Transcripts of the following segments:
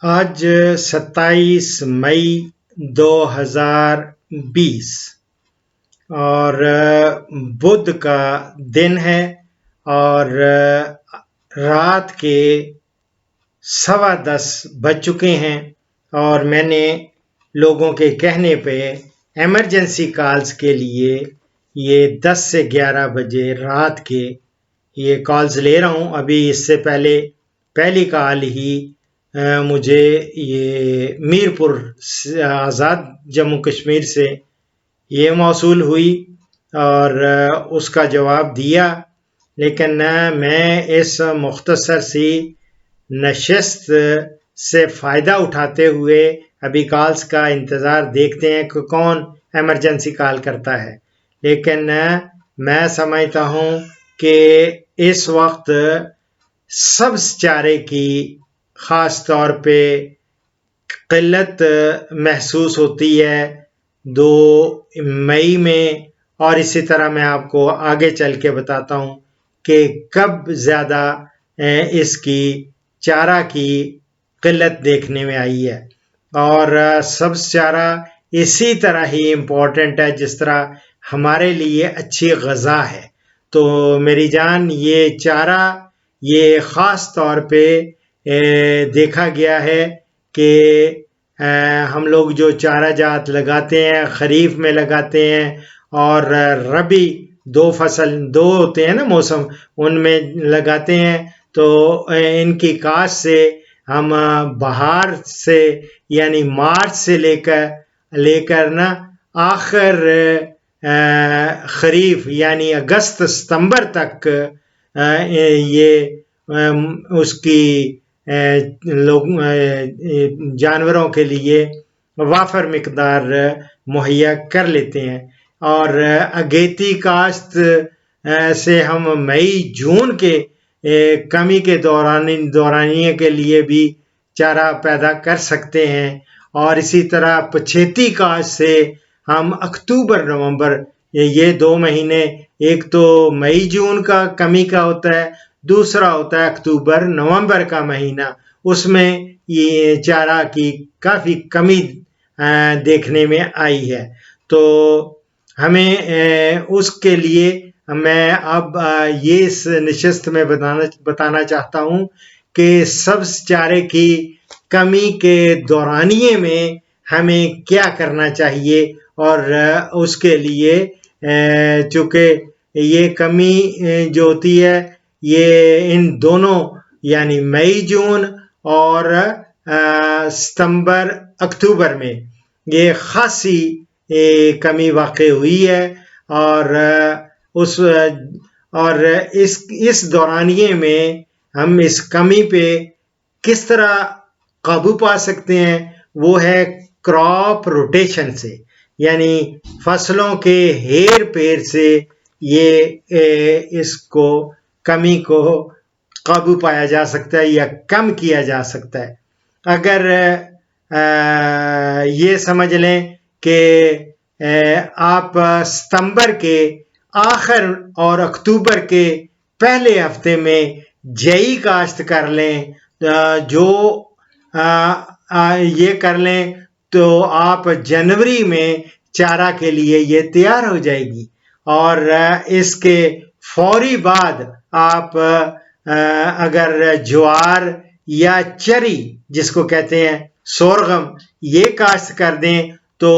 آج 27 مئی 2020 اور بدھ کا دن ہے اور رات کے 10:15 بج چکے ہیں اور میں نے لوگوں کے کہنے پہ ایمرجنسی کالز کے لیے یہ 10 سے 11 بجے رات کے یہ کالز لے رہا ہوں۔ ابھی اس سے پہلی کال ہی مجھے یہ میرپور آزاد جموں کشمیر سے یہ موصول ہوئی اور اس کا جواب دیا، لیکن میں اس مختصر سی نشست سے فائدہ اٹھاتے ہوئے ابھی کالز کا انتظار دیکھتے ہیں کہ کون ایمرجنسی کال کرتا ہے، لیکن میں سمجھتا ہوں کہ اس وقت سبز چارے کی خاص طور پہ قلت محسوس ہوتی ہے 2 مئی میں، اور اسی طرح میں آپ کو آگے چل کے بتاتا ہوں کہ کب زیادہ اس کی چارہ کی قلت دیکھنے میں آئی ہے۔ اور سبز چارہ اسی طرح ہی امپورٹنٹ ہے جس طرح ہمارے لیے اچھی غذا ہے۔ تو میری جان، یہ چارہ یہ خاص طور پہ دیکھا گیا ہے کہ ہم لوگ جو چارہ جات لگاتے ہیں خریف میں لگاتے ہیں اور ربی 2 فصل ہوتے ہیں نا موسم، ان میں لگاتے ہیں، تو ان کی کاشت سے ہم بہار سے یعنی مارچ سے لے کر نا آخر خریف یعنی اگست ستمبر تک یہ اس کی جانوروں کے لیے وافر مقدار مہیا کر لیتے ہیں۔ اور اگیتی کاشت سے ہم مئی جون کے کمی کے دورانیے کے لیے بھی چارہ پیدا کر سکتے ہیں، اور اسی طرح پچھیتی کاشت سے ہم اکتوبر نومبر یہ 2 مہینے، ایک تو مئی جون کا کمی کا ہوتا ہے، دوسرا ہوتا ہے اکتوبر نومبر کا مہینہ، اس میں یہ چارہ کی کافی کمی دیکھنے میں آئی ہے۔ تو ہمیں اس کے لیے میں اب یہ اس نشست میں بتانا چاہتا ہوں کہ سبز چارے کی کمی کے دورانیے میں ہمیں کیا کرنا چاہیے، اور اس کے لیے چونکہ یہ کمی جو ہوتی ہے یہ ان دونوں یعنی مئی جون اور ستمبر اکتوبر میں یہ خاصی کمی واقع ہوئی ہے، اور اس دورانیے میں ہم اس کمی پہ کس طرح قابو پا سکتے ہیں، وہ ہے کراپ روٹیشن سے، یعنی فصلوں کے ہیر پھیر سے یہ اس کو کمی کو قابو پایا جا سکتا ہے یا کم کیا جا سکتا ہے۔ اگر یہ سمجھ لیں کہ آپ ستمبر کے آخر اور اکتوبر کے پہلے ہفتے میں جئی کاشت کر لیں، جو یہ کر لیں تو آپ جنوری میں چارہ کے لیے یہ تیار ہو جائے گی، اور اس کے فوری بعد آپ اگر جوار یا چری جس کو کہتے ہیں سورغم یہ کاشت کر دیں تو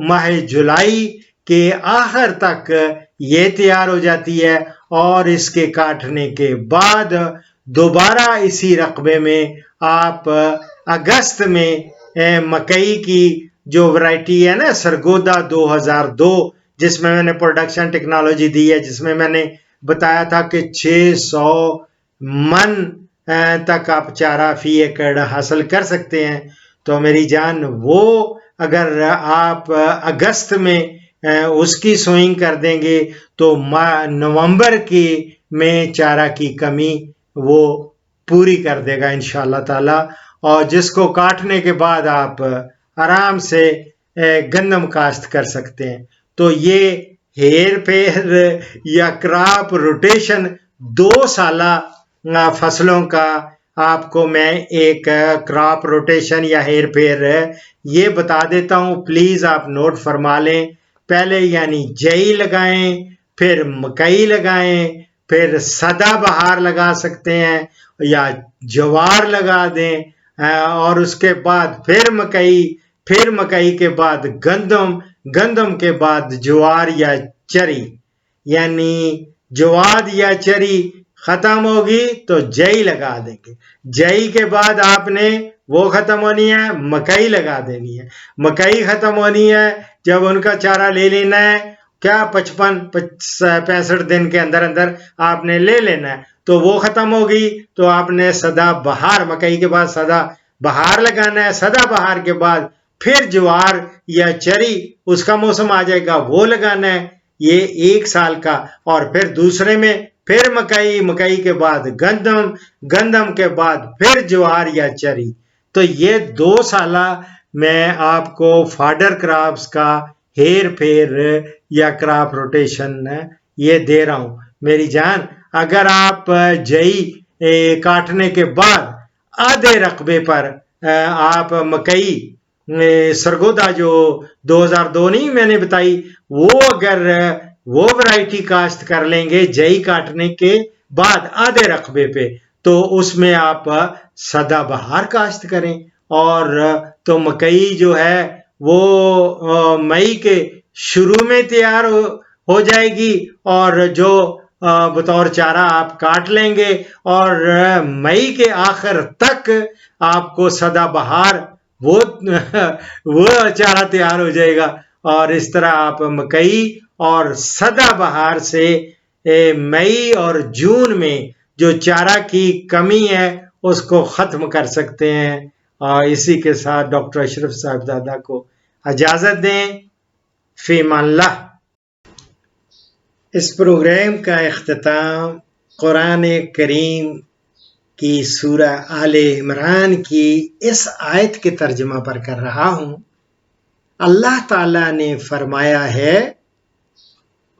ماہ جولائی کے آخر تک یہ تیار ہو جاتی ہے، اور اس کے کاٹنے کے بعد دوبارہ اسی رقبے میں آپ اگست میں مکئی کی جو ورائٹی ہے نا سرگودا 2002، جس میں نے پروڈکشن ٹیکنالوجی دی ہے، جس میں نے بتایا تھا کہ 600 من تک آپ چارہ فی ایکڑ حاصل کر سکتے ہیں، تو میری جان وہ اگر آپ اگست میں اس کی سوئنگ کر دیں گے تو نومبر میں چارہ کی کمی وہ پوری کر دے گا انشاءاللہ تعالی، اور جس کو کاٹنے کے بعد آپ آرام سے گندم کاشت کر سکتے ہیں۔ تو یہ ہیر پھیر یا کراپ روٹیشن 2 سالہ فصلوں کا آپ کو میں ایک کراپ روٹیشن یا ہیر پھیر یہ بتا دیتا ہوں، پلیز آپ نوٹ فرما لیں. پہلے یعنی جئی لگائیں، پھر مکئی لگائیں، پھر سدا بہار لگا سکتے ہیں یا جوار لگا دیں، اور اس کے بعد پھر مکئی کے بعد گندم کے بعد جوار یا چری. یعنی جواد یا چری ختم ہوگی تو جئی لگا دیں گے. جئی کے بعد آپ نے وہ ختم ہونی ہے، مکئی لگا دینی ہے. مکئی ختم ہونی ہے جب ان کا چارہ لے لینا ہے، کیا 65 دن کے اندر آپ نے لے لینا ہے، تو وہ ختم ہوگی تو آپ نے سدا بہار، مکئی کے بعد سدا بہار لگانا ہے. سدا بہار کے بعد پھر جوار یا چری اس کا موسم آ جائے گا، وہ لگانا ہے. یہ 1 سال کا. اور پھر دوسرے میں پھر مکئی کے بعد گندم کے بعد پھر جوار یا چری. تو یہ 2 سالہ میں آپ کو فاڈر کراپس کا ہیر پھیر یا کراپ روٹیشن یہ دے رہا ہوں. میری جان، اگر آپ جئی کاٹنے کے بعد آدھے رقبے پر آپ مکئی سرگودا جو 2002 نہیں میں نے بتائی، وہ اگر وہ ورائٹی کاشت کر لیں گے جئی کاٹنے کے بعد آدھے رقبے پہ، تو اس میں آپ سدا بہار کاشت کریں. اور تو مکئی جو ہے وہ مئی کے شروع میں تیار ہو جائے گی، اور جو بطور چارہ آپ کاٹ لیں گے، اور مئی کے آخر تک آپ کو سدا بہار وہ چارہ تیار ہو جائے گا. اور اس طرح آپ مکئی اور سدا بہار سے مئی اور جون میں جو چارہ کی کمی ہے اس کو ختم کر سکتے ہیں. اور اسی کے ساتھ ڈاکٹر اشرف صاحبزادہ کو اجازت دیں. فی امان اللہ. اس پروگرام کا اختتام قرآن کریم کی سورہ آل عمران کی اس آیت کے ترجمہ پر کر رہا ہوں. اللہ تعالیٰ نے فرمایا ہے،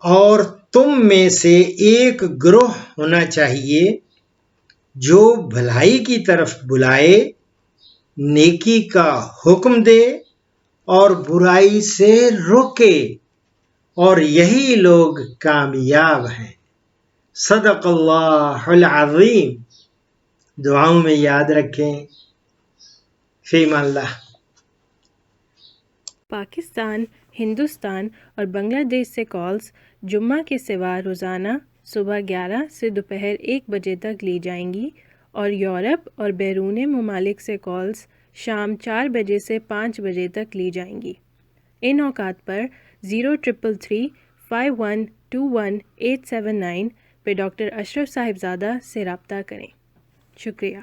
اور تم میں سے ایک گروہ ہونا چاہیے جو بھلائی کی طرف بلائے، نیکی کا حکم دے اور برائی سے روکے، اور یہی لوگ کامیاب ہیں. صدق اللہ العظیم. دعاؤں میں یاد رکھیں. فی امان اللہ. پاکستان، ہندوستان اور بنگلہ دیش سے کالز جمعہ کے سوا روزانہ صبح 11 سے دوپہر 1 بجے تک لی جائیں گی، اور یورپ اور بیرون ممالک سے کالز شام 4 بجے سے 5 بجے تک لی جائیں گی. ان اوقات پر 0333 5121 879 پہ ڈاکٹر اشرف صاحبزادہ سے رابطہ کریں. شکریہ.